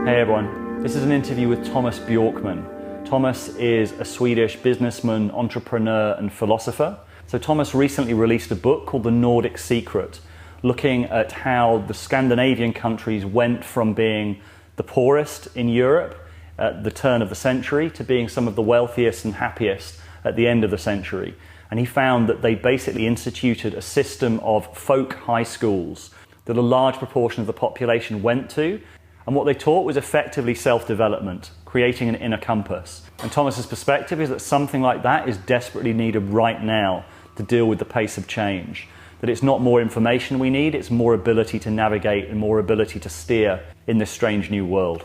Hey everyone, this is an interview with Tomas Björkman. Tomas is a Swedish businessman, entrepreneur and philosopher. So Tomas recently released a book called The Nordic Secret, looking at how the Scandinavian countries went from being the poorest in Europe at the turn of the century to being some of the wealthiest and happiest at the end of the century. And he found that they basically instituted a system of folk high schools that a large proportion of the population went to. And what they taught was effectively self-development, creating an inner compass. And Tomas's perspective is that something like that is desperately needed right now to deal with the pace of change. That it's not more information we need, it's more ability to navigate and more ability to steer in this strange new world.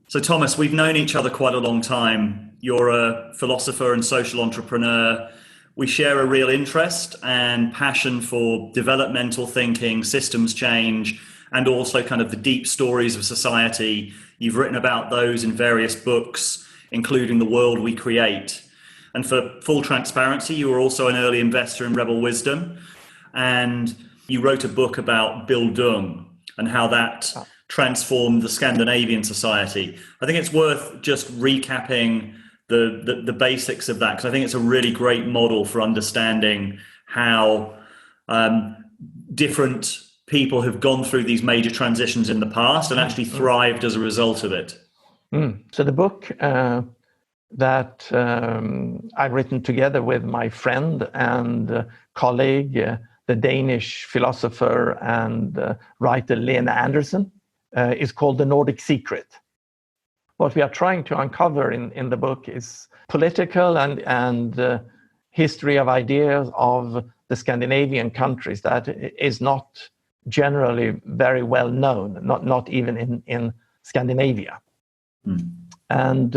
So Tomas, we've known each other quite a long time. You're a philosopher and social entrepreneur. We share a real interest and passion for developmental thinking, systems change, and also kind of the deep stories of society. You've written about those in various books, including The World We Create. And for full transparency, you were also an early investor in Rebel Wisdom. And you wrote a book about Bildung and how that transformed the Scandinavian society. I think it's worth just recapping the basics of that, because I think it's a really great model for understanding how different people have gone through these major transitions in the past and actually thrived as a result of it. So the book that I've written together with my friend and colleague, the Danish philosopher and writer Lena Andersen, is called The Nordic Secret. What we are trying to uncover in the book is political and history of ideas of the Scandinavian countries that is not generally very well known, not even in Scandinavia. And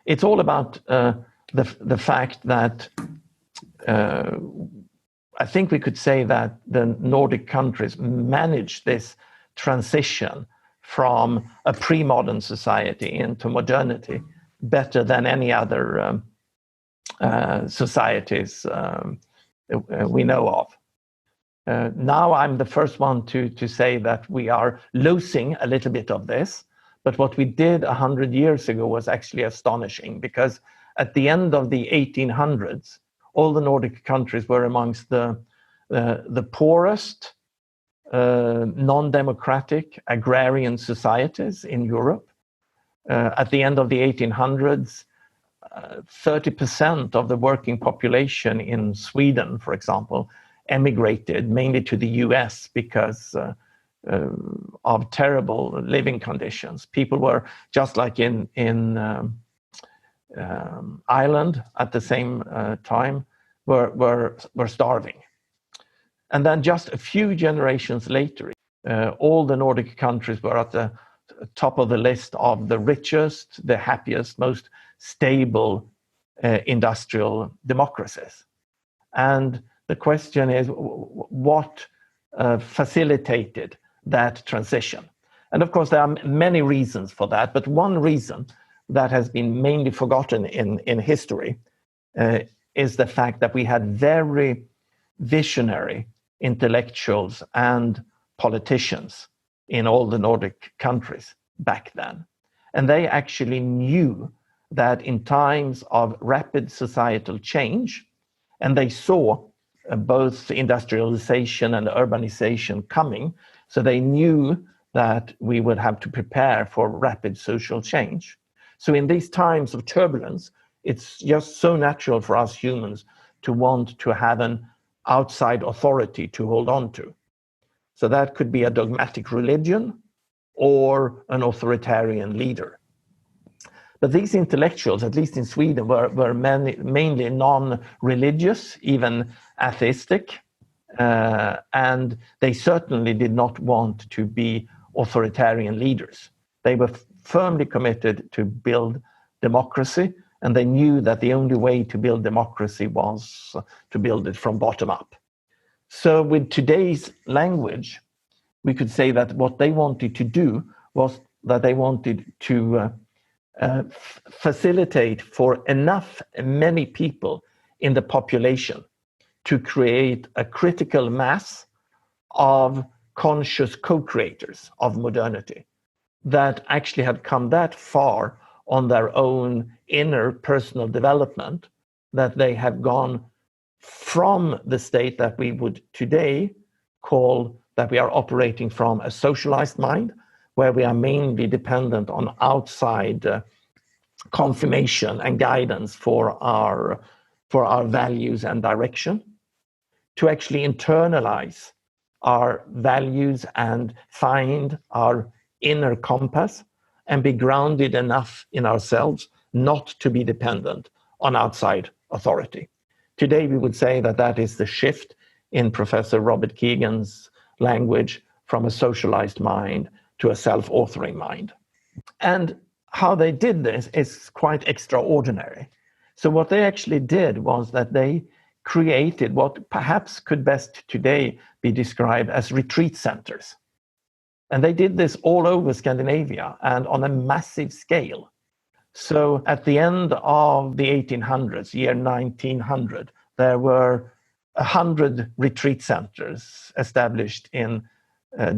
it's all about the fact that I think we could say that the Nordic countries managed this transition from a pre-modern society into modernity better than any other societies we know of. Now I'm the first one to say that we are losing a little bit of this, but what we did 100 years ago was actually astonishing, because at the end of the 1800s, all the Nordic countries were amongst the poorest, non-democratic agrarian societies in Europe. At the end of the 1800s, 30% of the working population in Sweden, for example, emigrated mainly to the US because of terrible living conditions. People were, just like in Ireland at the same time, were starving. And then just a few generations later, all the Nordic countries were at the top of the list of the richest, the happiest, most stable industrial democracies. And the question is, what facilitated that transition? And of course, there are many reasons for that, but one reason that has been mainly forgotten in history is the fact that we had very visionary intellectuals and politicians in all the Nordic countries back then. And they actually knew that in times of rapid societal change, and they saw both industrialization and urbanization coming, so they knew that we would have to prepare for rapid social change. So in these times of turbulence, it's just so natural for us humans to want to have an outside authority to hold on to. So that could be a dogmatic religion or an authoritarian leader. But these intellectuals, at least in Sweden, were mainly non-religious, even atheistic, and they certainly did not want to be authoritarian leaders. They were firmly committed to build democracy, and they knew that the only way to build democracy was to build it from bottom up. So with today's language, we could say that what they wanted to do was that they wanted to facilitate for many people in the population to create a critical mass of conscious co-creators of modernity. that actually had come that far on their own inner personal development that they have gone from the state that we would today call that we are operating from a socialized mind, where we are mainly dependent on outside confirmation and guidance for our values and direction, to actually internalize our values and find our inner compass and be grounded enough in ourselves not to be dependent on outside authority. Today, we would say that that is the shift in Professor Robert Kegan's language from a socialized mind to a self-authoring mind. And how they did this is quite extraordinary. So what they actually did was that they created what perhaps could best today be described as retreat centers. And they did this all over Scandinavia and on a massive scale. So at the end of the 1800s, year 1900, there were 100 retreat centers established in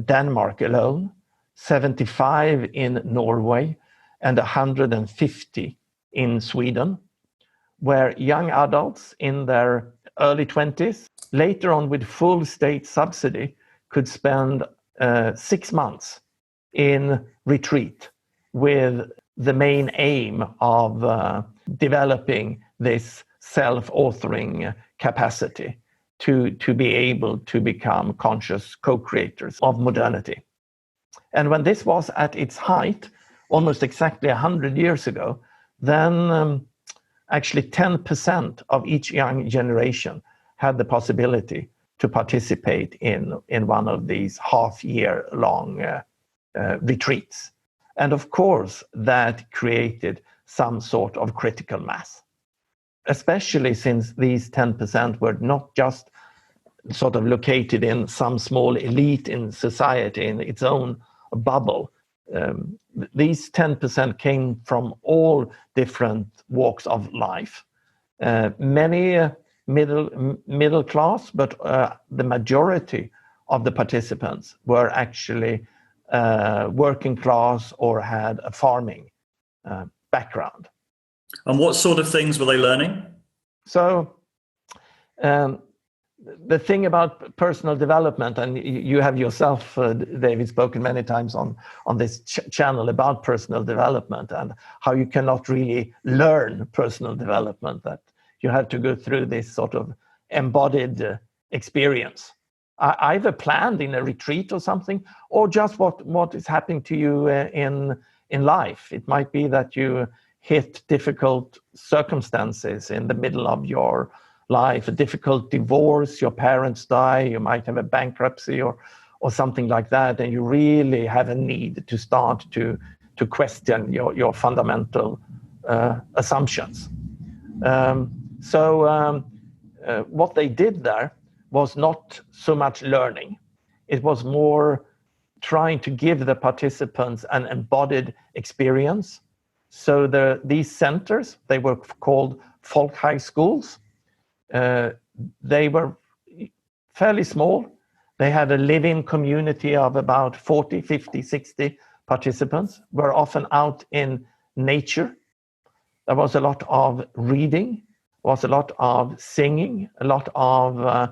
Denmark alone, 75 in Norway, and 150 in Sweden, where young adults in their early 20s, later on with full state subsidy, could spend 6 months in retreat with the main aim of developing this self-authoring capacity to be able to become conscious co-creators of modernity. And when this was at its height, almost exactly 100 years ago, then actually 10% of each young generation had the possibility to participate in one of these half-year-long retreats. And of course, that created some sort of critical mass, especially since these 10% were not just sort of located in some small elite in society in its own bubble. These 10% came from all different walks of life. Many middle class, but the majority of the participants were actually working class or had a farming background. And what sort of things were they learning? So the thing about personal development, and you have yourself, David, spoken many times on this channel about personal development and how you cannot really learn personal development, that you have to go through this sort of embodied experience, either planned in a retreat or something, or just what is happening to you in life. It might be that you hit difficult circumstances in the middle of your life, a difficult divorce, your parents die, you might have a bankruptcy or something like that, and you really have a need to start to question your fundamental assumptions. What they did there was not so much learning. It was more trying to give the participants an embodied experience. So these centers, they were called folk high schools. They were fairly small. They had a live-in community of about 40, 50, 60 participants, were often out in nature. There was a lot of reading, was a lot of singing, a lot of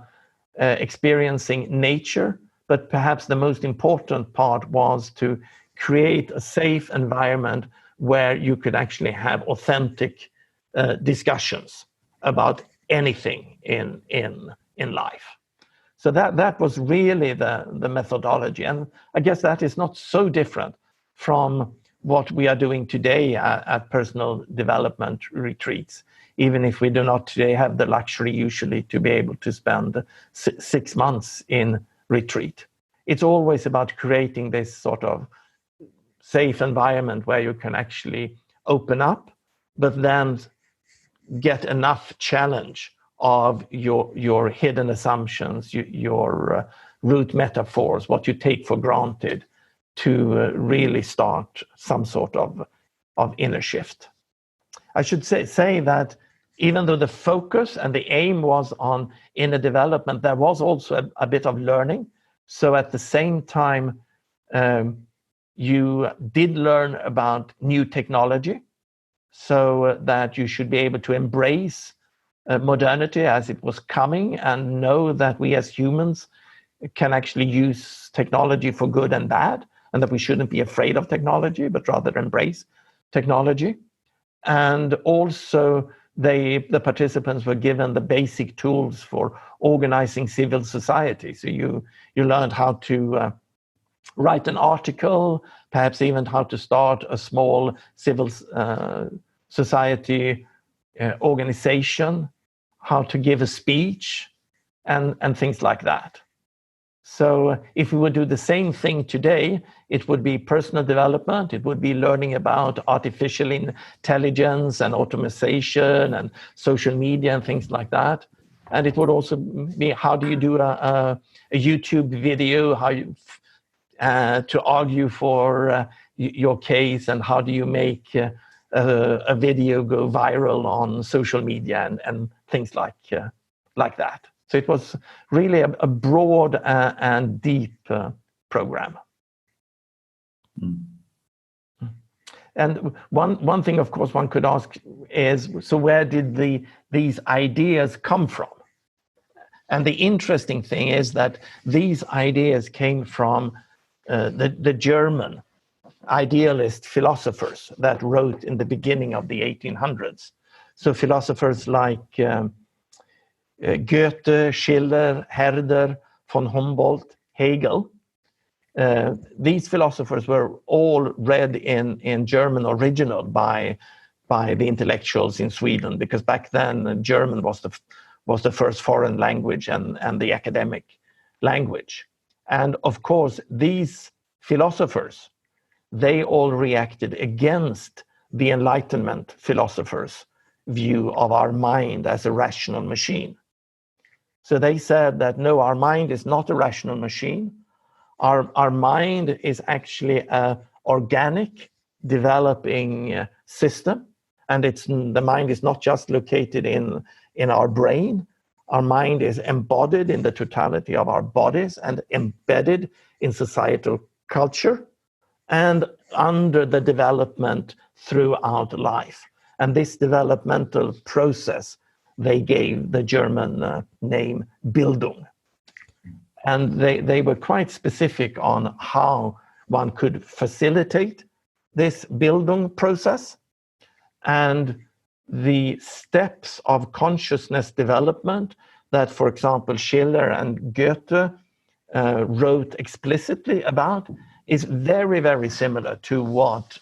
experiencing nature. But perhaps the most important part was to create a safe environment where you could actually have authentic discussions about anything in life. So that was really the methodology. And I guess that is not so different from what we are doing today at personal development retreats, even if we do not today have the luxury usually to be able to spend 6 months in retreat. It's always about creating this sort of safe environment where you can actually open up, but then get enough challenge of your hidden assumptions, your root metaphors, what you take for granted, to really start some sort of inner shift. I should say that even though the focus and the aim was on inner development, there was also a bit of learning. So at the same time, you did learn about new technology, so that you should be able to embrace modernity as it was coming and know that we as humans can actually use technology for good and bad, and that we shouldn't be afraid of technology, but rather embrace technology. And also, the participants were given the basic tools for organizing civil society. So you learned how to write an article, perhaps even how to start a small civil society organization, how to give a speech, and things like that. So if we would do the same thing today, it would be personal development, it would be learning about artificial intelligence and automation and social media and things like that. And it would also be, how do you do a YouTube video, how you, to argue for your case, and how do you make a video go viral on social media and things like that. So it was really a broad and deep program. Mm. And one thing, of course, one could ask is, so where did these ideas come from? And the interesting thing is that these ideas came from the German idealist philosophers that wrote in the beginning of the 1800s. So philosophers like Goethe, Schiller, Herder, von Humboldt, Hegel. These philosophers were all read in German original by the intellectuals in Sweden, because back then German was the first foreign language and the academic language. And of course, these philosophers, they all reacted against the Enlightenment philosophers' view of our mind as a rational machine. So they said that, no, our mind is not a rational machine. Our mind is actually an organic, developing system. And the mind is not just located in our brain. Our mind is embodied in the totality of our bodies and embedded in societal culture and under the development throughout life. And this developmental process, they gave the German name Bildung. And they were quite specific on how one could facilitate this Bildung process. And the steps of consciousness development that, for example, Schiller and Goethe wrote explicitly about is very, very similar to what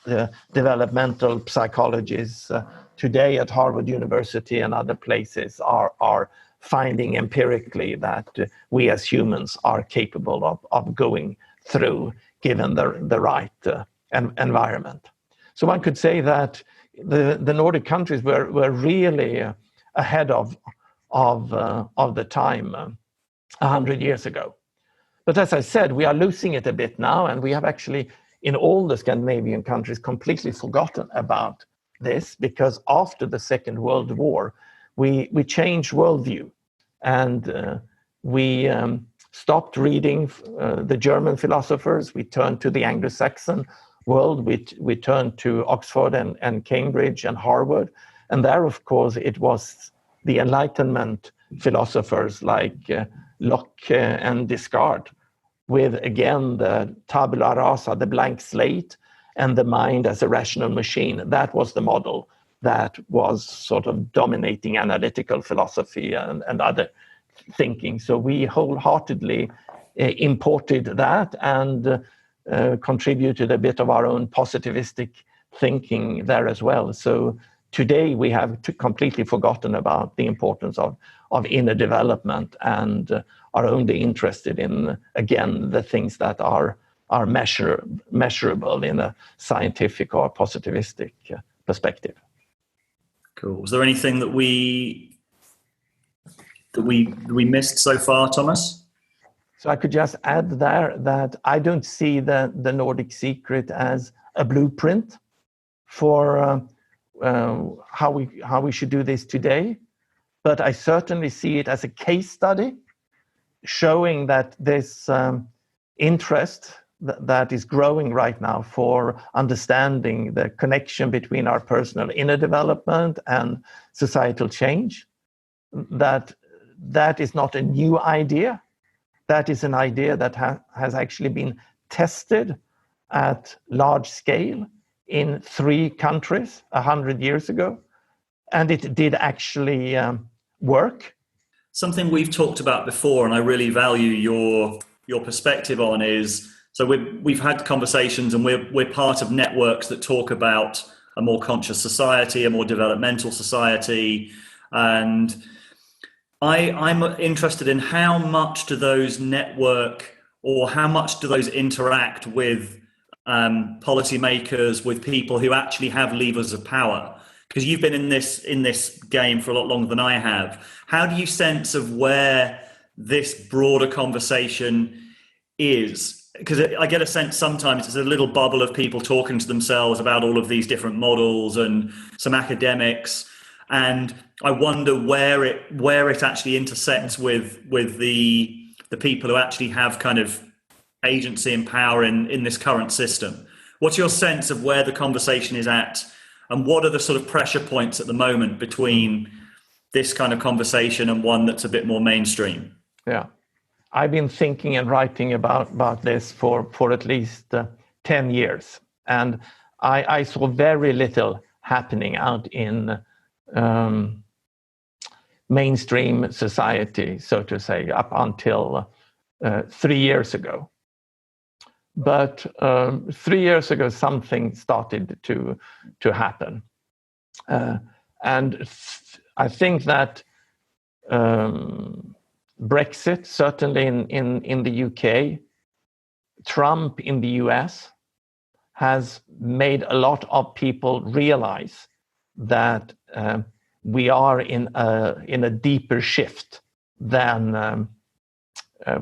developmental psychologists today at Harvard University and other places are finding empirically that we as humans are capable of going through, given the right environment. So one could say that the Nordic countries were really ahead of the time 100 years ago. But as I said, we are losing it a bit now, and we have actually, in all the Scandinavian countries, completely forgotten about this, because after the Second World War, we changed worldview, and we stopped reading the German philosophers. We turned to the Anglo-Saxon world. We turned to Oxford and Cambridge and Harvard. And there, of course, it was the Enlightenment philosophers like Locke and Descartes, with, again, the tabula rasa, the blank slate, and the mind as a rational machine. That was the model that was sort of dominating analytical philosophy and other thinking. So we wholeheartedly imported that and contributed a bit of our own positivistic thinking there as well. So today we have completely forgotten about the importance of inner development and are only interested in, again, the things that are measurable in a scientific or positivistic perspective. Cool. Was there anything that we missed so far, Thomas? So I could just add there that I don't see the Nordic Secret as a blueprint for how we should do this today, but I certainly see it as a case study showing that this interest that is growing right now for understanding the connection between our personal inner development and societal change, that is not a new idea. That is an idea that has actually been tested at large scale in 3 countries 100 years ago, and it did actually work. Something we've talked about before, and I really value your perspective on, is so we've had conversations, and we're part of networks that talk about a more conscious society, a more developmental society, and I'm interested in how much do those network, or how much do those interact with policymakers, with people who actually have levers of power? Because you've been in this game for a lot longer than I have. How do you sense of where this broader conversation is? Because I get a sense sometimes it's a little bubble of people talking to themselves about all of these different models and some academics, and I wonder where it actually intersects with the people who actually have kind of agency and power in this current system. What's your sense of where the conversation is at, and what are the sort of pressure points at the moment between this kind of conversation and one that's a bit more mainstream? Yeah, I've been thinking and writing about this for at least 10 years, and I saw very little happening out in mainstream society, so to say, up until 3 years ago. But 3 years ago, something started to happen. And I think that Brexit, certainly in the UK, Trump in the US, has made a lot of people realize that we are in a deeper shift than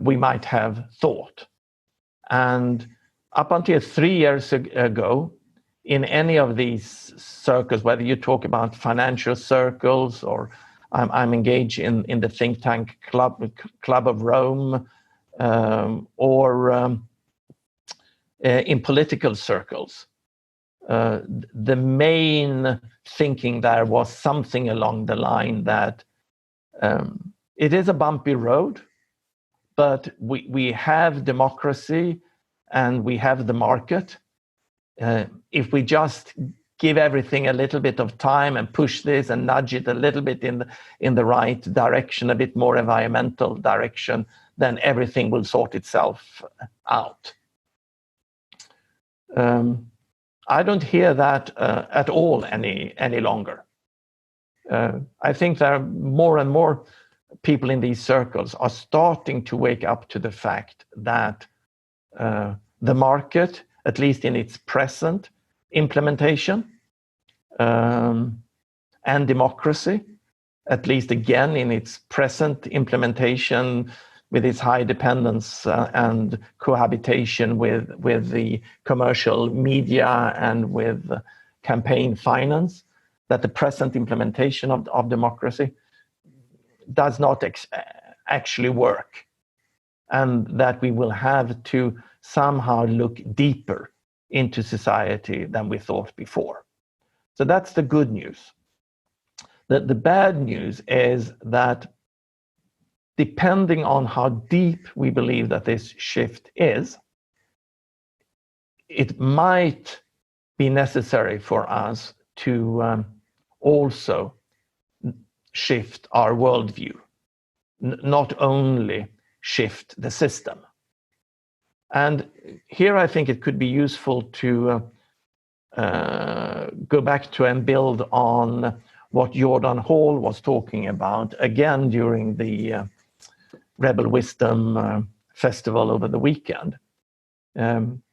we might have thought. And up until 3 years ago, in any of these circles, whether you talk about financial circles, or I'm engaged in the think tank Club of Rome, or in political circles, the main thinking there was something along the line that it is a bumpy road, but we have democracy and we have the market. If we just give everything a little bit of time and push this and nudge it a little bit in the right direction, a bit more environmental direction, then everything will sort itself out. I don't hear that at all any longer. I think there are more and more people in these circles are starting to wake up to the fact that the market, at least in its present implementation, and democracy, at least again in its present implementation, with its high dependence and cohabitation with the commercial media and with campaign finance, that the present implementation of democracy does not actually work, and that we will have to somehow look deeper into society than we thought before. So that's the good news. The bad news is that depending on how deep we believe that this shift is, it might be necessary for us to also shift our worldview, not only shift the system. And here I think it could be useful to go back to and build on what Jordan Hall was talking about again during the Rebel Wisdom Festival over the weekend.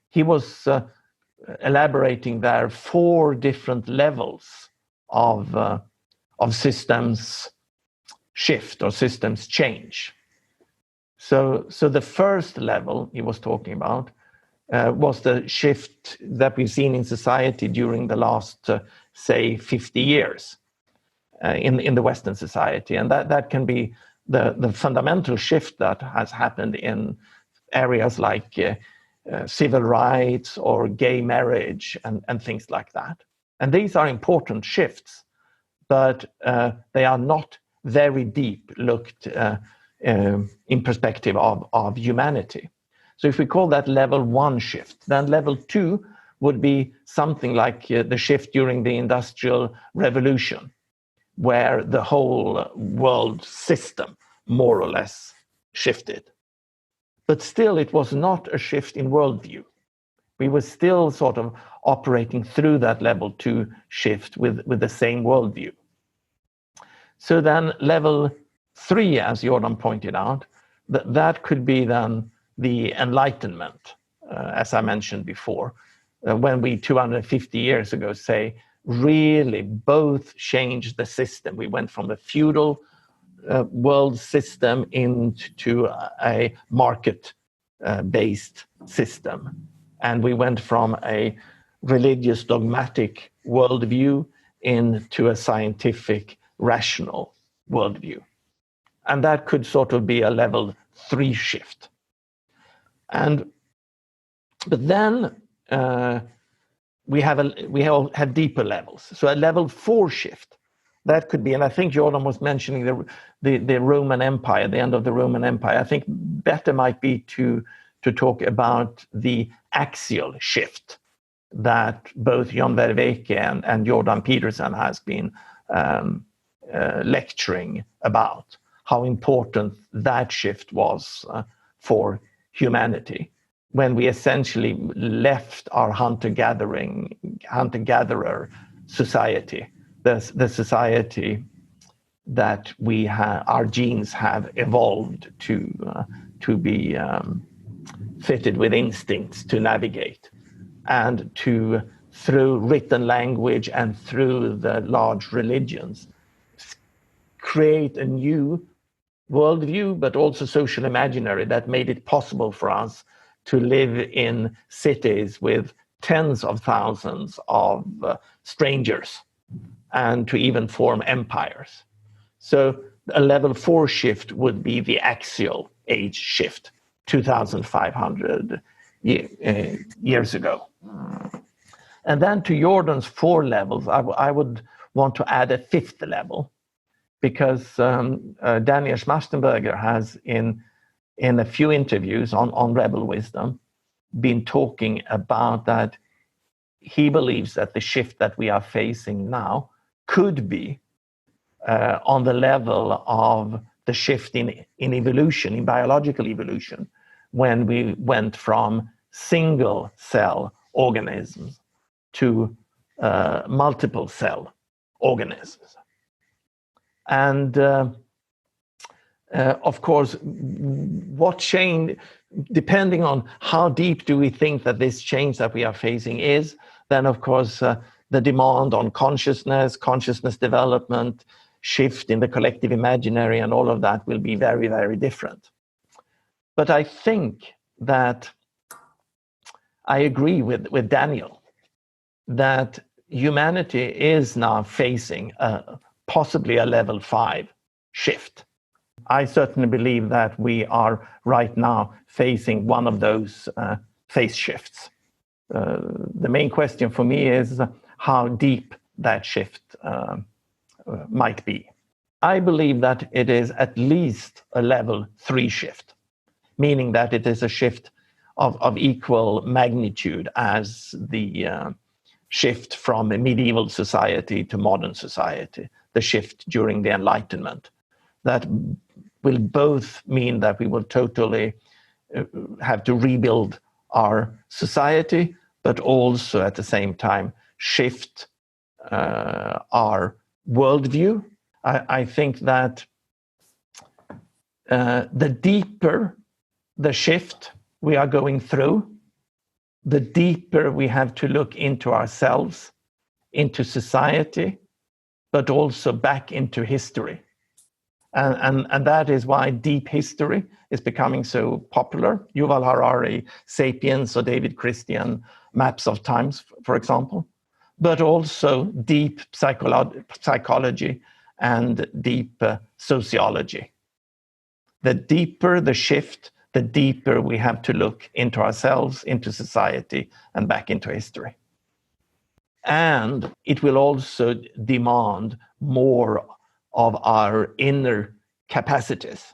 He was elaborating there 4 different levels of systems shift or systems change. So the first level he was talking about was the shift that we've seen in society during the last, say, 50 years in the Western society. And that can be the fundamental shift that has happened in areas like civil rights or gay marriage and things like that. And these are important shifts, but they are not very deep looked in perspective of humanity. So if we call that level 1 shift, then level 2 would be something like the shift during the Industrial Revolution, where the whole world system more or less shifted. But still, it was not a shift in worldview. We were still sort of operating through that level 2 shift with the same worldview. So then level 3, as Jordan pointed out, that could be then the Enlightenment, as I mentioned before, when we 250 years ago say, really both changed the system. We went from the feudal world system into a market-based system. And we went from a religious dogmatic worldview into a scientific rational worldview. And that could sort of be a level 3 shift. But then we all have deeper levels. So a level 4 shift, that could be, and I think Jordan was mentioning the Roman Empire, the end of the Roman Empire. I think better might be to talk about the axial shift that both Jon Verweke and Jordan Peterson has been lecturing about, how important that shift was for humanity, when we essentially left our hunter-gatherer society, the society that our genes have evolved to be fitted with instincts to navigate, and to, through written language and through the large religions, create a new worldview, but also social imaginary that made it possible for us to live in cities with tens of thousands of strangers and to even form empires. So a level 4 shift would be the axial age shift, 2,500 years ago. And then to Jordan's 4 levels, I would want to add a 5th level, because Daniel Schmachtenberger has, in a few interviews on Rebel Wisdom, been talking about that he believes that the shift that we are facing now could be on the level of the shift in evolution, in biological evolution, when we went from single cell organisms to multiple cell organisms. And of course, what change, depending on how deep do we think that this change that we are facing is, then of course the demand on consciousness development, shift in the collective imaginary, and all of that will be very, very different. But I think that I agree with Daniel that humanity is now facing possibly a level 5 shift. I certainly believe that we are right now facing one of those phase shifts. The main question for me is how deep that shift might be. I believe that it is at least a level 3 shift, meaning that it is a shift of equal magnitude as the shift from a medieval society to modern society, the shift during the Enlightenment. That will both mean that we will totally have to rebuild our society, but also at the same time shift our worldview. I think that the deeper the shift we are going through, the deeper we have to look into ourselves, into society, but also back into history. And that is why deep history is becoming so popular. Yuval Harari, Sapiens, or David Christian, Maps of Times, for example, but also deep psychology and deep sociology. The deeper the shift, the deeper we have to look into ourselves, into society, and back into history. And it will also demand more of our inner capacities.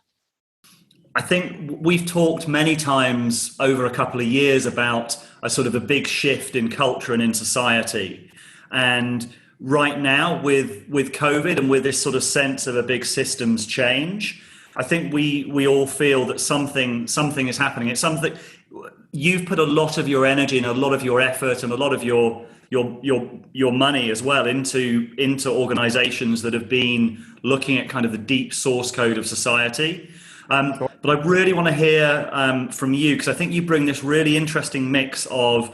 I think we've talked many times over a couple of years about a sort of a big shift in culture and in society. And right now with COVID and with this sort of sense of a big systems change, I think we all feel that something is happening. It's something you've put a lot of your energy and a lot of your effort and a lot of your money as well into organizations that have been looking at kind of the deep source code of society. But I really want to hear from you, because I think you bring this really interesting mix of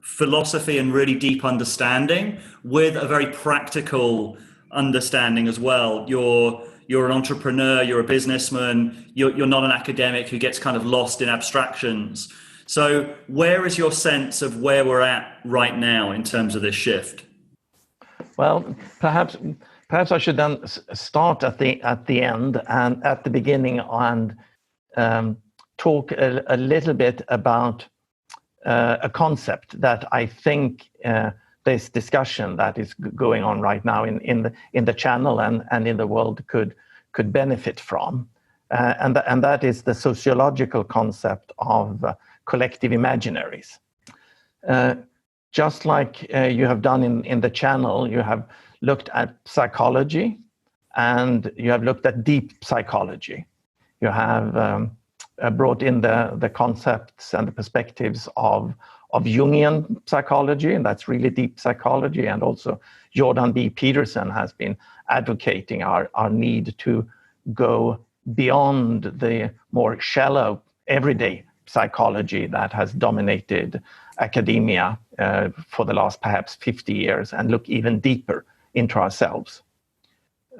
philosophy and really deep understanding with a very practical understanding as well. You're an entrepreneur, you're a businessman, you're not an academic who gets kind of lost in abstractions. So where is your sense of where we're at right now in terms of this shift? Well, perhaps I should then start at the end and at the beginning and talk a little bit about a concept that I think this discussion that is going on right now in the channel and in the world could benefit from, and that is the sociological concept of collective imaginaries. Just like you have done in the channel, you have looked at psychology and you have looked at deep psychology. You have brought in the concepts and the perspectives of Jungian psychology, and that's really deep psychology. And also Jordan B. Peterson has been advocating our need to go beyond the more shallow everyday psychology that has dominated academia for the last perhaps 50 years and look even deeper into ourselves.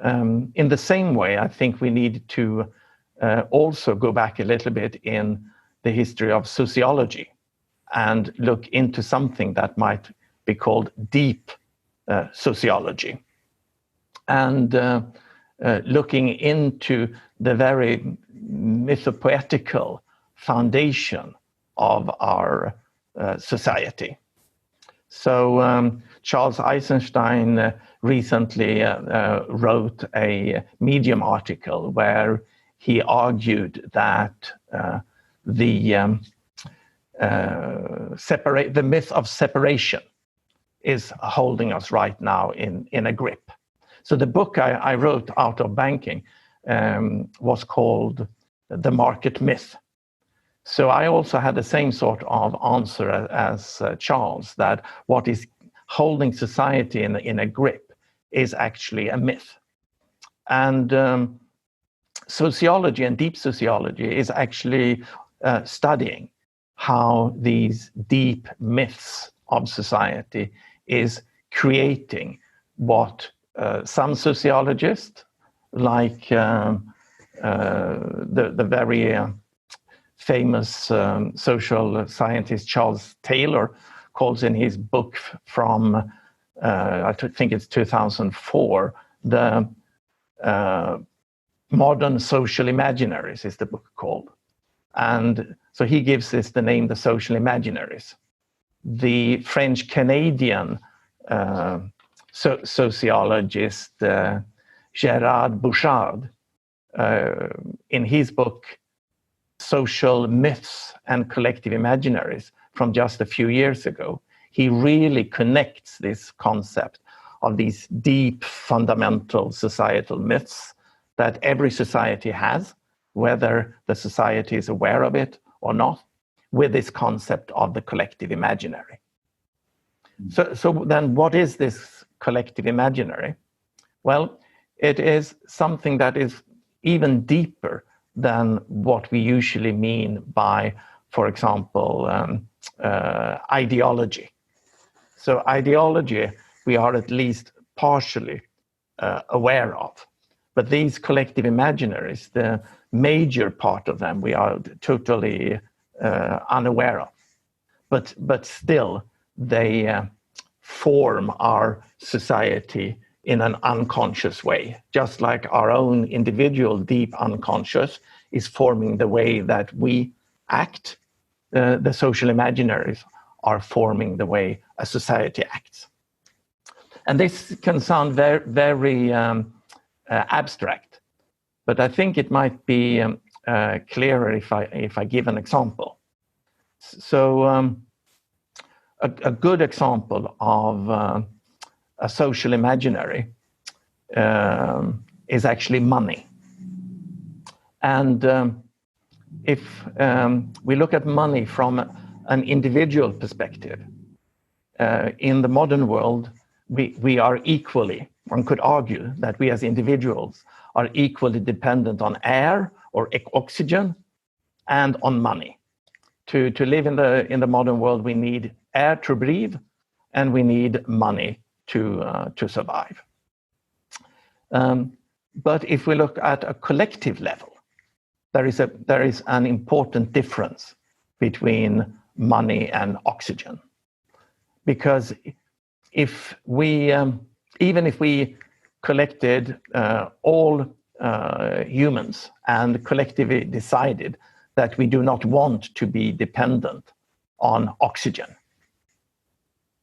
In the same way, I think we need to also go back a little bit in the history of sociology and look into something that might be called deep sociology. And looking into the very mythopoetical foundation of our society. So Charles Eisenstein recently wrote a Medium article where he argued that the myth of separation is holding us right now in a grip. So the book I wrote out of banking was called The Market Myth. So I also had the same sort of answer as Charles, that what is holding society in a grip is actually a myth. And sociology and deep sociology is actually studying how these deep myths of society is creating what some sociologists, like the very famous social scientist Charles Taylor, calls in his book from, I think it's 2004, the Modern Social Imaginaries is the book called. And so he gives this the name, the social imaginaries. The French-Canadian sociologist Gerard Bouchard, in his book, Social Myths and Collective Imaginaries, from just a few years ago, he really connects this concept of these deep, fundamental societal myths that every society has, whether the society is aware of it or not, with this concept of the collective imaginary. So then what is this collective imaginary? Well, it is something that is even deeper than what we usually mean by, for example, ideology. So ideology, we are at least partially aware of. But these collective imaginaries, the major part of them, we are totally unaware of. But still, they form our society in an unconscious way, just like our own individual deep unconscious is forming the way that we act, the social imaginaries are forming the way a society acts. And this can sound very, very abstract, but I think it might be clearer if I give an example. So a good example of a social imaginary is actually money. And if we look at money from an individual perspective, in the modern world, we are equally, one could argue that we as individuals are equally dependent on air or oxygen and on money. To live in the modern world, we need air to breathe, and we need money to survive. But if we look at a collective level, there is an important difference between money and oxygen, because if we even if we collected all humans and collectively decided that we do not want to be dependent on oxygen,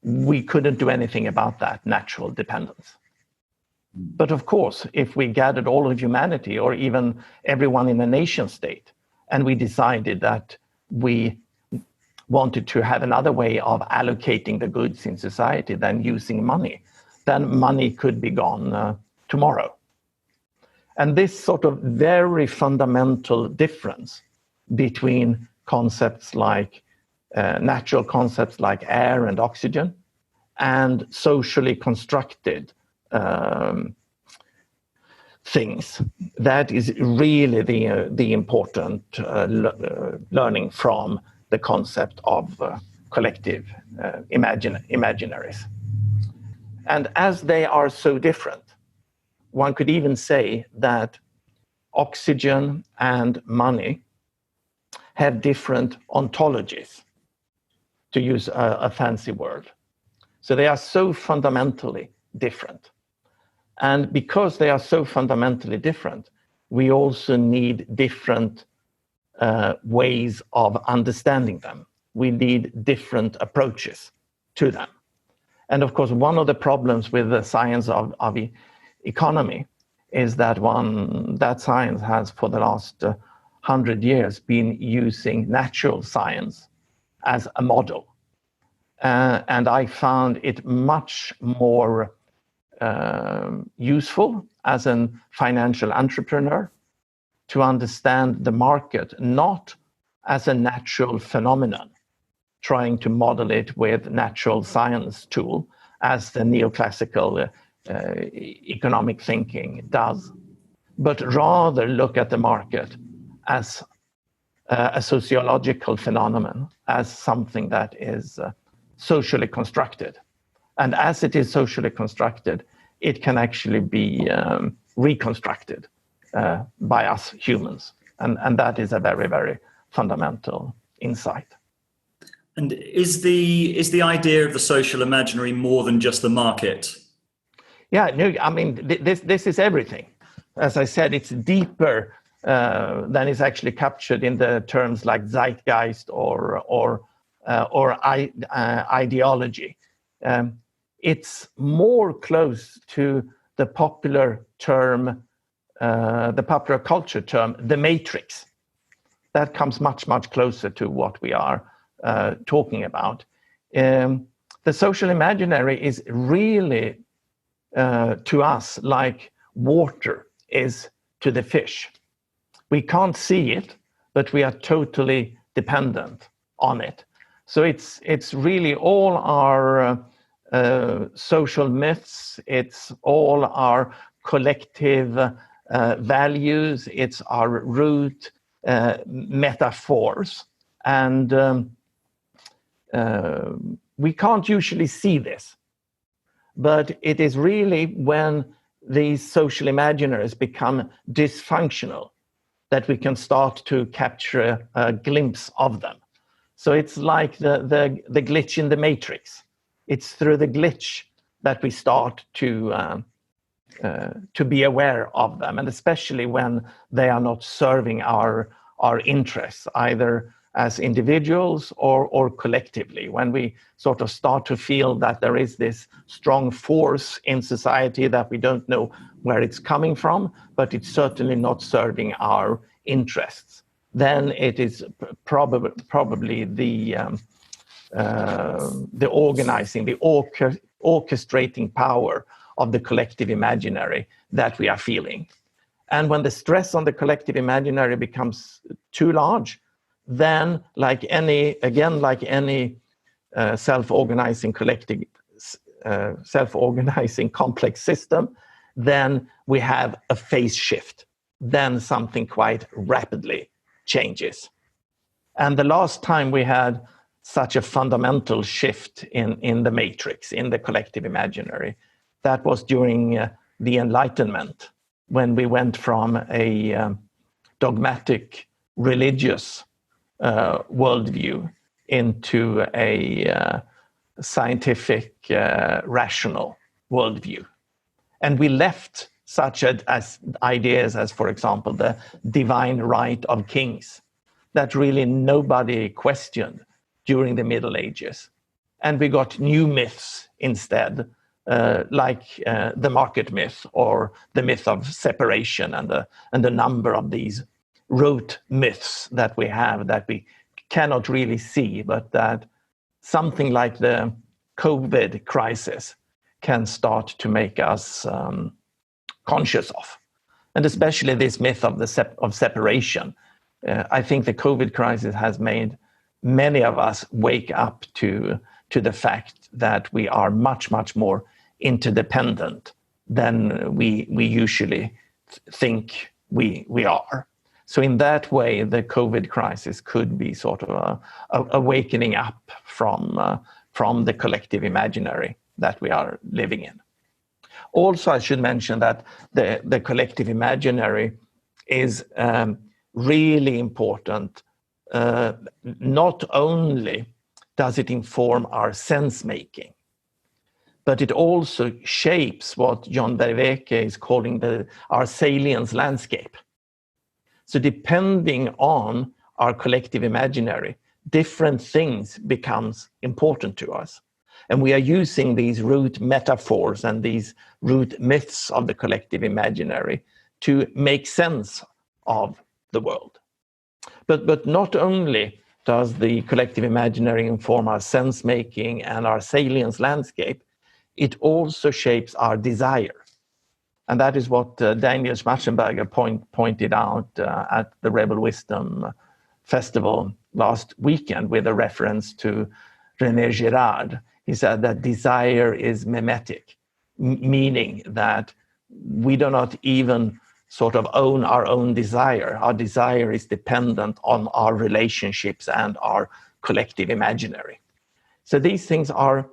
we couldn't do anything about that natural dependence. But of course, if we gathered all of humanity or even everyone in a nation state, and we decided that we wanted to have another way of allocating the goods in society than using money, then money could be gone tomorrow. And this sort of very fundamental difference between concepts like natural concepts like air and oxygen and socially constructed things, that is really the important learning from the concept of collective imaginaries. And as they are so different, one could even say that oxygen and money have different ontologies, to use a fancy word. So they are so fundamentally different. And because they are so fundamentally different, we also need different ways of understanding them. We need different approaches to them. And of course, one of the problems with the science of economy is that that science has for the last 100 years been using natural science as a model. And I found it much more useful as a financial entrepreneur to understand the market not as a natural phenomenon, trying to model it with natural science tool, as the neoclassical economic thinking does, but rather look at the market as a sociological phenomenon, as something that is socially constructed. And as it is socially constructed, it can actually be reconstructed by us humans. And that is a very, very fundamental insight. And is the idea of the social imaginary more than just the market? Yeah, no, I mean, this is everything. As I said, it's deeper than is actually captured in the terms like zeitgeist or ideology. It's more close to the popular term, the popular culture term, the matrix. That comes much, much closer to what we are talking about. The social imaginary is really, to us, like water is to the fish. We can't see it, but we are totally dependent on it. So it's really all our social myths, it's all our collective values, it's our root metaphors. And we can't usually see this, but it is really when these social imaginaries become dysfunctional that we can start to capture a glimpse of them. So it's like the glitch in the matrix. It's through the glitch that we start to be aware of them, and especially when they are not serving our interests, either as individuals or collectively, when we sort of start to feel that there is this strong force in society that we don't know where it's coming from, but it's certainly not serving our interests, then it is probably the organizing, the orchestrating power of the collective imaginary that we are feeling. And when the stress on the collective imaginary becomes too large, then like any self-organizing collective, self-organizing complex system, then we have a phase shift. Then something quite rapidly changes. And the last time we had such a fundamental shift in the matrix, in the collective imaginary, that was during the Enlightenment, when we went from a dogmatic religious worldview into a scientific rational worldview. And we left such as ideas as, for example, the divine right of kings, that really nobody questioned during the Middle Ages. And we got new myths instead, like the market myth or the myth of separation, and the number of these rote myths that we have that we cannot really see, but that something like the COVID crisis can start to make us conscious of. And especially this myth of separation. I think the COVID crisis has made many of us wake up to the fact that we are much, much more interdependent than we usually think we are. So in that way, the COVID crisis could be sort of a awakening up from the collective imaginary that we are living in. Also, I should mention that the collective imaginary is really important. Not only does it inform our sense-making, but it also shapes what John Vervaeke is calling our salience landscape. So depending on our collective imaginary, different things becomes important to us. And we are using these root metaphors and these root myths of the collective imaginary to make sense of the world. But not only does the collective imaginary inform our sense-making and our salience landscape, it also shapes our desire. And that is what Daniel Schmachtenberger pointed out at the Rebel Wisdom Festival last weekend with a reference to René Girard. He said that desire is mimetic, meaning that we do not even sort of own our own desire. Our desire is dependent on our relationships and our collective imaginary. So these things are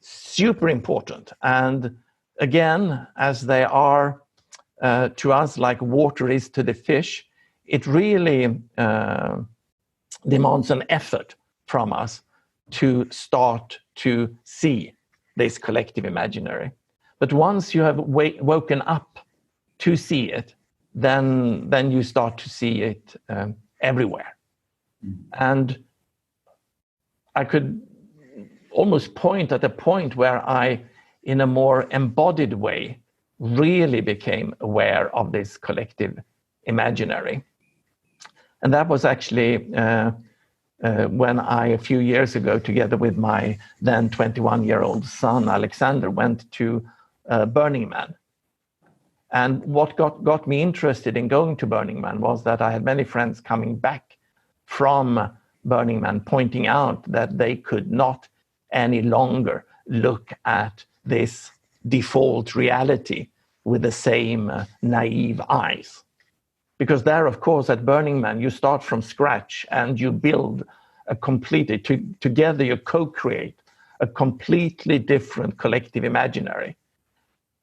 super important. And again, as they are to us like water is to the fish, it really demands an effort from us to start to see this collective imaginary. But once you have woken up to see it, then you start to see it everywhere. And I could almost point at a point where I, in a more embodied way, really became aware of this collective imaginary. And that was actually when I, a few years ago, together with my then 21-year-old son, Alexander, went to Burning Man. And what got me interested in going to Burning Man was that I had many friends coming back from Burning Man pointing out that they could not any longer look at this default reality with the same naive eyes. Because there, of course, at Burning Man, you start from scratch and you build together you co-create a completely different collective imaginary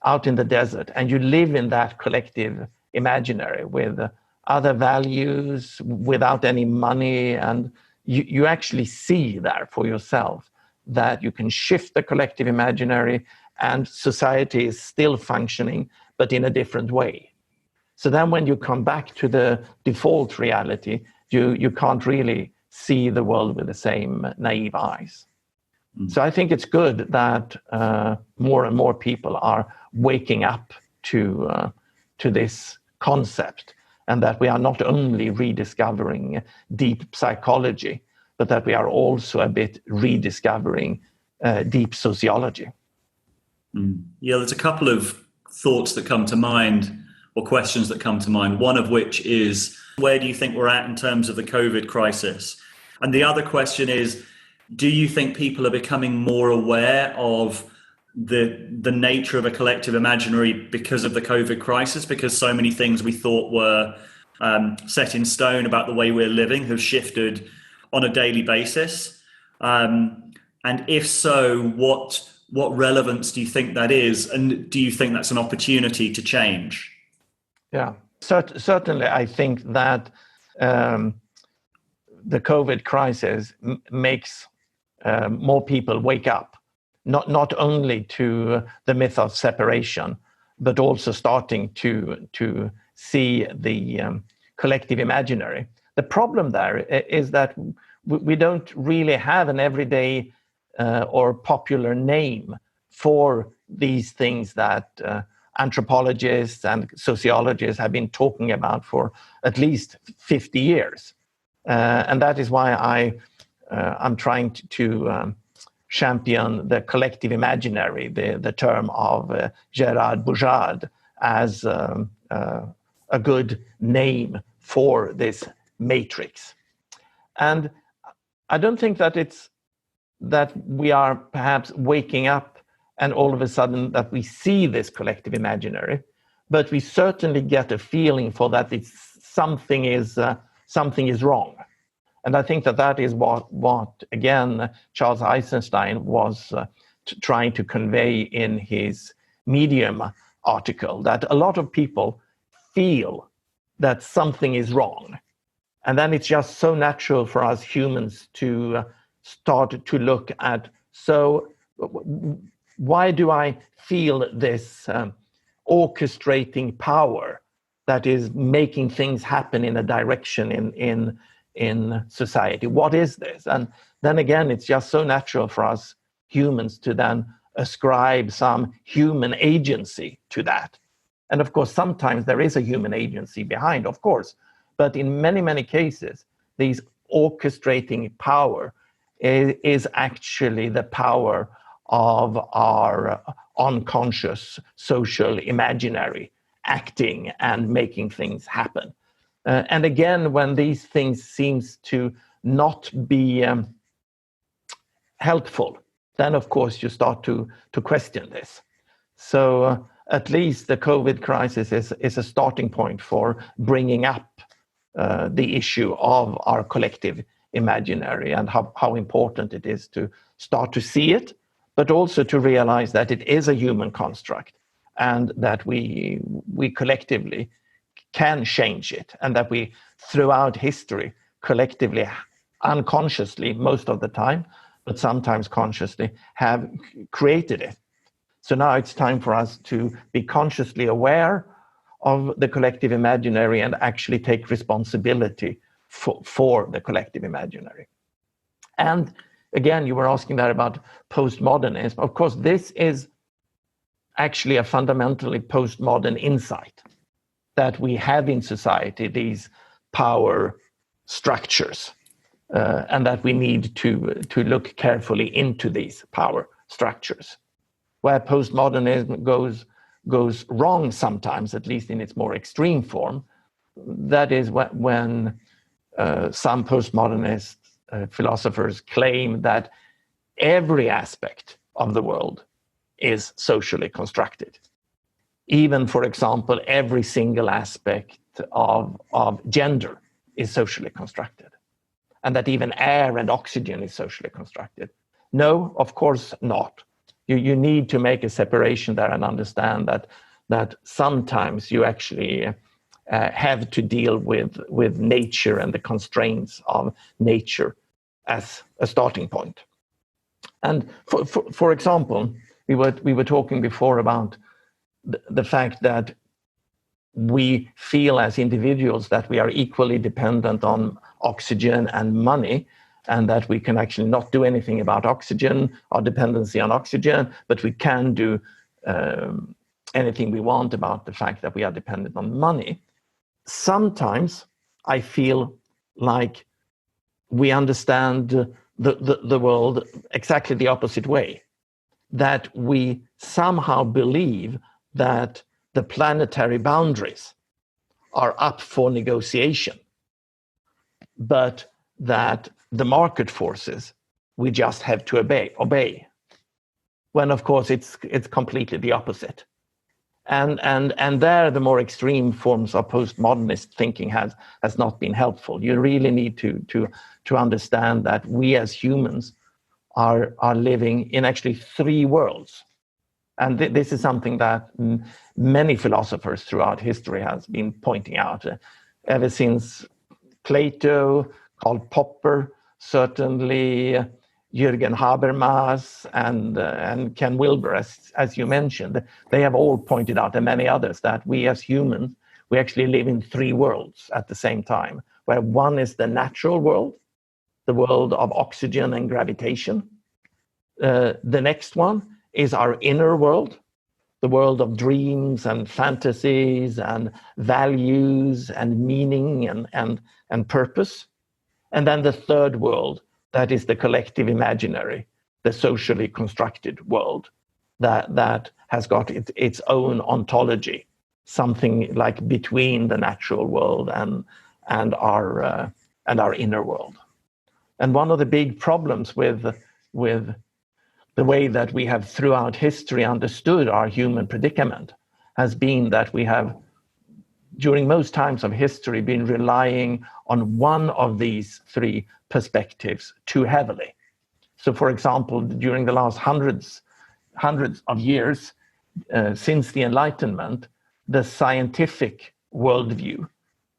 out in the desert. And you live in that collective imaginary with other values, without any money. And you actually see there for yourself that you can shift the collective imaginary and society is still functioning, but in a different way. So then when you come back to the default reality, you can't really see the world with the same naive eyes. So I think it's good that more and more people are waking up to this concept, and that we are not only rediscovering deep psychology, but that we are also a bit rediscovering deep sociology. Yeah, there's a couple of thoughts that come to mind, or questions that come to mind, one of which is, where do you think we're at in terms of the COVID crisis? And the other question is, do you think people are becoming more aware of the nature of a collective imaginary because of the COVID crisis, because so many things we thought were set in stone about the way we're living have shifted on a daily basis? And if so, what relevance do you think that is? And do you think that's an opportunity to change? Yeah, certainly. I think that the COVID crisis makes more people wake up, not only to the myth of separation, but also starting to see the collective imaginary. The problem there is that we don't really have an everyday or popular name for these things that anthropologists and sociologists have been talking about for at least 50 years. And that is why I'm trying to champion the collective imaginary, the term of Gerard Bourgeard, as a good name for this matrix. And I don't think that we are perhaps waking up and all of a sudden that we see this collective imaginary, but we certainly get a feeling for that something is wrong. And I think that is what again, Charles Eisenstein was trying to convey in his Medium article, that a lot of people feel that something is wrong. And then it's just so natural for us humans to start to look at, so why do I feel this orchestrating power that is making things happen in a direction in society? What is this? And then again, it's just so natural for us humans to then ascribe some human agency to that. And of course, sometimes there is a human agency behind, of course, but in many, many cases, these orchestrating power is actually the power of our unconscious social imaginary acting and making things happen. And again, when these things seems to not be helpful, then of course you start to question this. So at least the COVID crisis is a starting point for bringing up the issue of our collective imaginary and how important it is to start to see it, but also to realize that it is a human construct and that we collectively can change it, and that we throughout history collectively, unconsciously most of the time, but sometimes consciously, have created it. So now it's time for us to be consciously aware of the collective imaginary and actually take responsibility for the collective imaginary. And again, you were asking that about postmodernism. Of course, this is actually a fundamentally postmodern insight, that we have in society these power structures, and that we need to look carefully into these power structures. Where postmodernism goes wrong sometimes, at least in its more extreme form, that is when some postmodernist philosophers claim that every aspect of the world is socially constructed. Even, for example, every single aspect of gender is socially constructed, and that even air and oxygen is socially constructed. No, of course not. You need to make a separation there and understand that sometimes you actually have to deal with nature and the constraints of nature as a starting point. And for example, we were talking before about the fact that we feel as individuals that we are equally dependent on oxygen and money, and that we can actually not do anything about oxygen, our dependency on oxygen, but we can do anything we want about the fact that we are dependent on money. Sometimes I feel like we understand the world exactly the opposite way, that we somehow believe that the planetary boundaries are up for negotiation, but that the market forces we just have to obey. When of course it's completely the opposite. And there the more extreme forms of postmodernist thinking has not been helpful. You really need to understand that we as humans are living in actually three worlds. And this is something that many philosophers throughout history has been pointing out. Ever since Plato, Karl Popper, certainly Jürgen Habermas and Ken Wilber, as you mentioned, they have all pointed out, and many others, that we as humans, we actually live in three worlds at the same time, where one is the natural world, the world of oxygen and gravitation. The next one is our inner world, the world of dreams and fantasies and values and meaning and purpose. And then the third world, that is the collective imaginary, the socially constructed world that has got its own ontology, something like between the natural world and our inner world. And one of the big problems with the way that we have throughout history understood our human predicament has been that we have, during most times of history, been relying on one of these three perspectives too heavily. So, for example, during the last hundreds of years, since the Enlightenment, the scientific worldview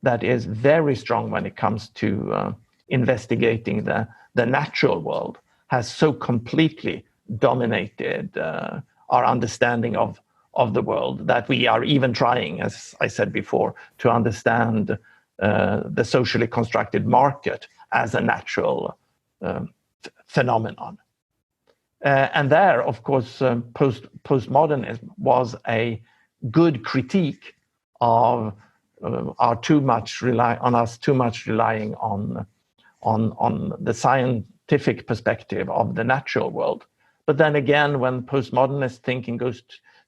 that is very strong when it comes to investigating the natural world has so completely dominated our understanding of the world that we are even trying, as I said before, to understand the socially constructed market as a natural phenomenon. And there, of course, postmodernism was a good critique of us too much relying on the scientific perspective of the natural world. But then again, when postmodernist thinking goes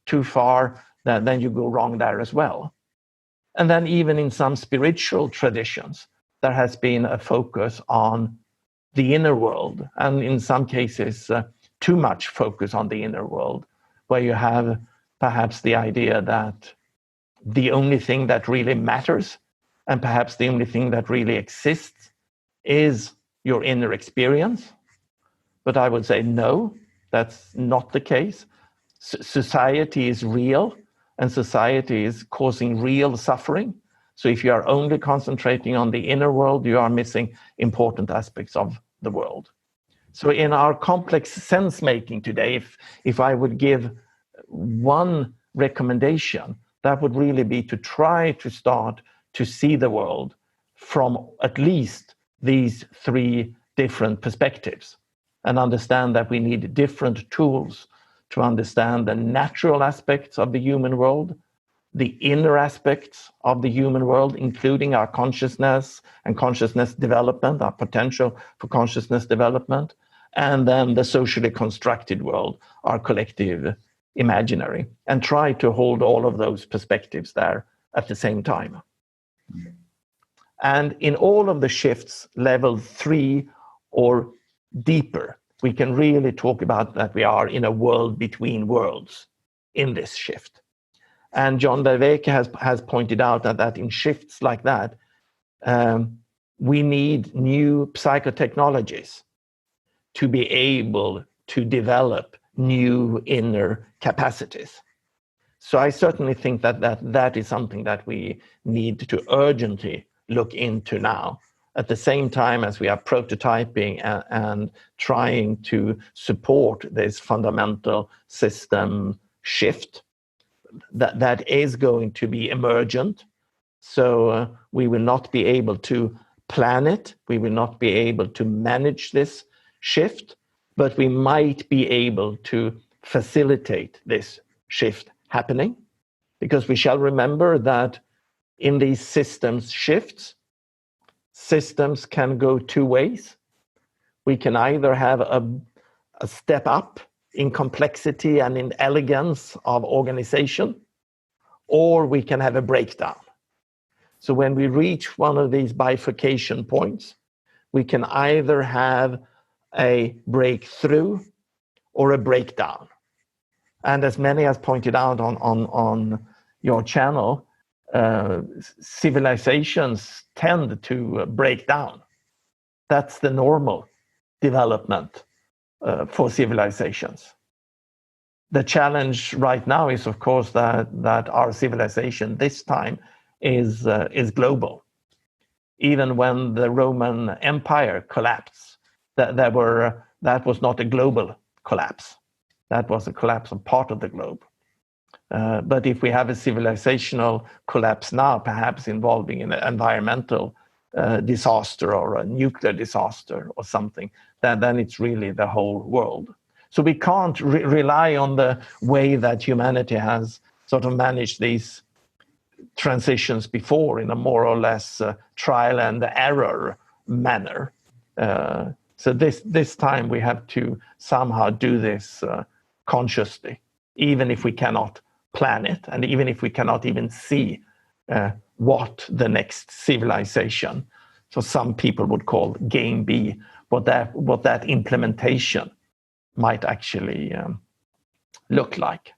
too far, then you go wrong there as well. And then even in some spiritual traditions, there has been a focus on the inner world, and in some cases, too much focus on the inner world, where you have perhaps the idea that the only thing that really matters, and perhaps the only thing that really exists, is your inner experience. But I would say no, that's not the case. Society is real, and society is causing real suffering. So if you are only concentrating on the inner world, you are missing important aspects of the world. So in our complex sense-making today, if I would give one recommendation, that would really be to try to start to see the world from at least these three different perspectives, and understand that we need different tools to understand the natural aspects of the human world, the inner aspects of the human world, including our consciousness and consciousness development, our potential for consciousness development, and then the socially constructed world, our collective imaginary, and try to hold all of those perspectives there at the same time. And in all of the shifts, level 3 or deeper, we can really talk about that we are in a world between worlds in this shift. And John Vervaeke has pointed out that in shifts like that, we need new psychotechnologies to be able to develop new inner capacities. So I certainly think that is something that we need to urgently look into now, at the same time as we are prototyping and trying to support this fundamental system shift. that is going to be emergent. So we will not be able to plan it. We will not be able to manage this shift, but we might be able to facilitate this shift happening, because we shall remember that in these systems shifts, systems can go two ways. We can either have a step up in complexity and in elegance of organization, or we can have a breakdown. So when we reach one of these bifurcation points, we can either have a breakthrough or a breakdown. And as many has pointed out on your channel, civilizations tend to break down. That's the normal development for civilizations. The challenge right now is, of course, that our civilization this time is global. Even when the Roman Empire collapsed, that was not a global collapse. That was a collapse of part of the globe. But if we have a civilizational collapse now, perhaps involving an environmental disaster or a nuclear disaster or something, then it's really the whole world. So we can't rely on the way that humanity has sort of managed these transitions before in a more or less trial and error manner. So this time we have to somehow do this consciously, even if we cannot plan it, and even if we cannot even see what the next civilization, so some people would call game B, what that implementation might actually look like.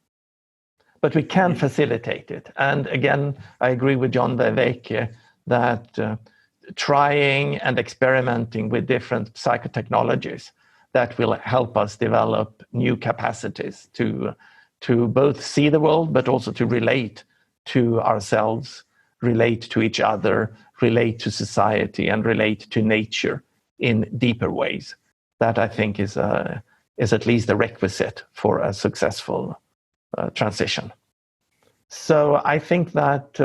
But we can facilitate it. And again, I agree with John Vervaeke that trying and experimenting with different psychotechnologies that will help us develop new capacities to both see the world, but also to relate to ourselves, relate to each other, relate to society, and relate to nature in deeper ways. That I think is at least a requisite for a successful transition. So I think that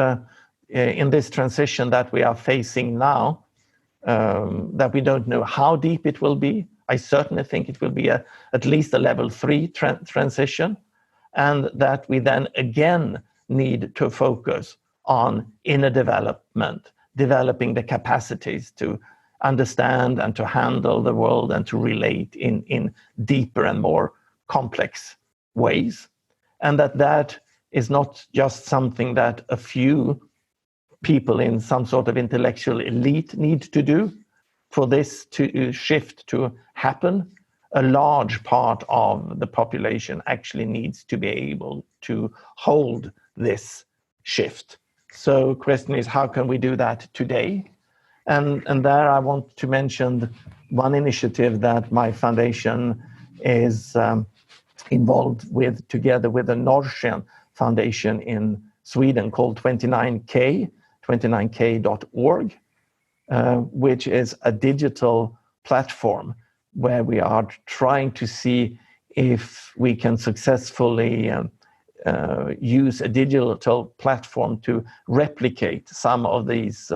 in this transition that we are facing now, that we don't know how deep it will be. I certainly think it will be at least a level 3 transition, and that we then again need to focus on inner development, developing the capacities to understand and to handle the world and to relate in deeper and more complex ways. And that is not just something that a few people in some sort of intellectual elite need to do. For this to shift to happen, a large part of the population actually needs to be able to hold this shift. So question is, how can we do that today? And there I want to mention one initiative that my foundation is involved with, together with the Nordic Foundation in Sweden, called 29K, 29k.org, which is a digital platform where we are trying to see if we can successfully use a digital platform to replicate some of these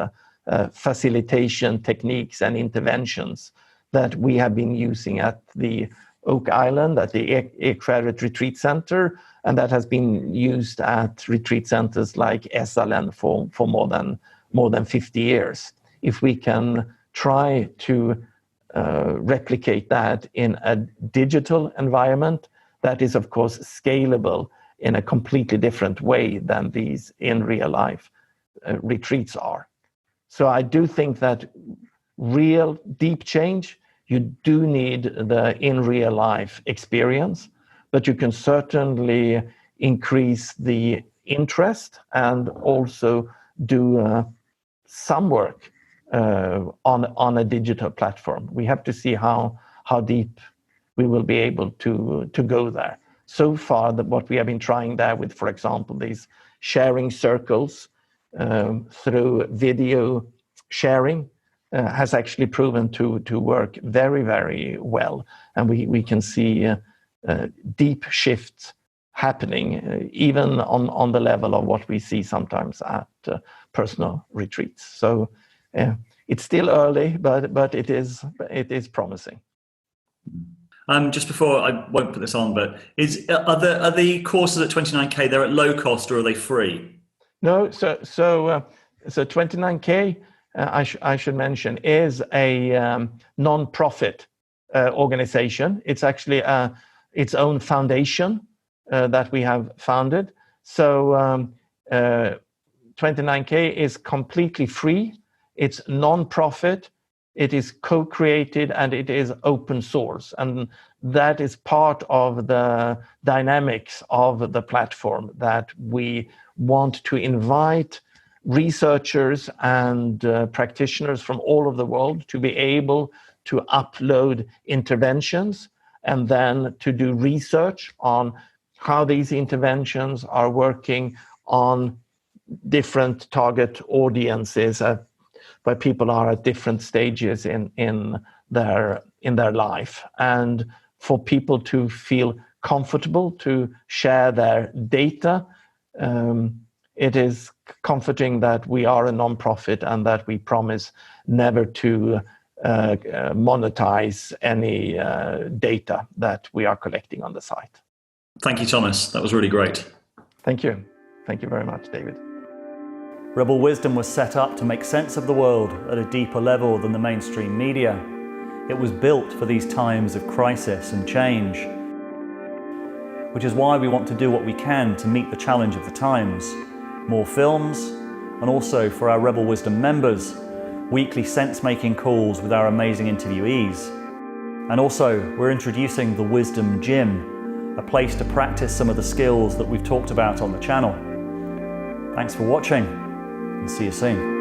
facilitation techniques and interventions that we have been using at the Oak Island, at the Ekfärret Retreat Center, and that has been used at retreat centers like Esalen for more than 50 years. If we can try to replicate that in a digital environment, that is of course scalable in a completely different way than these in real life retreats are. So I do think that real deep change, you do need the in real life experience, but you can certainly increase the interest and also do some work on a digital platform. We have to see how deep we will be able to go there. So far, what we have been trying there with, for example, these sharing circles through video sharing has actually proven to work very, very well. And we can see deep shifts happening, even on the level of what we see sometimes at personal retreats. So it's still early, but it is promising. Just before, I won't put this on, but are the courses at 29K, they're at low cost or are they free? No, so 29K, I should mention, is a non-profit organization. It's actually its own foundation that we have founded. So 29K is completely free. It's non-profit. It is co-created and it is open source. And that is part of the dynamics of the platform, that we want to invite researchers and practitioners from all over the world to be able to upload interventions and then to do research on how these interventions are working on different target audiences where people are at different stages in their life, and for people to feel comfortable to share their data. It is comforting that we are a non-profit and that we promise never to monetize any data that we are collecting on the site. Thank you, Thomas. That was really great. Thank you. Thank you very much, David. Rebel Wisdom was set up to make sense of the world at a deeper level than the mainstream media. It was built for these times of crisis and change, which is why we want to do what we can to meet the challenge of the times. More films, and also for our Rebel Wisdom members, weekly sense-making calls with our amazing interviewees. And also, we're introducing the Wisdom Gym, a place to practice some of the skills that we've talked about on the channel. Thanks for watching, and see you soon.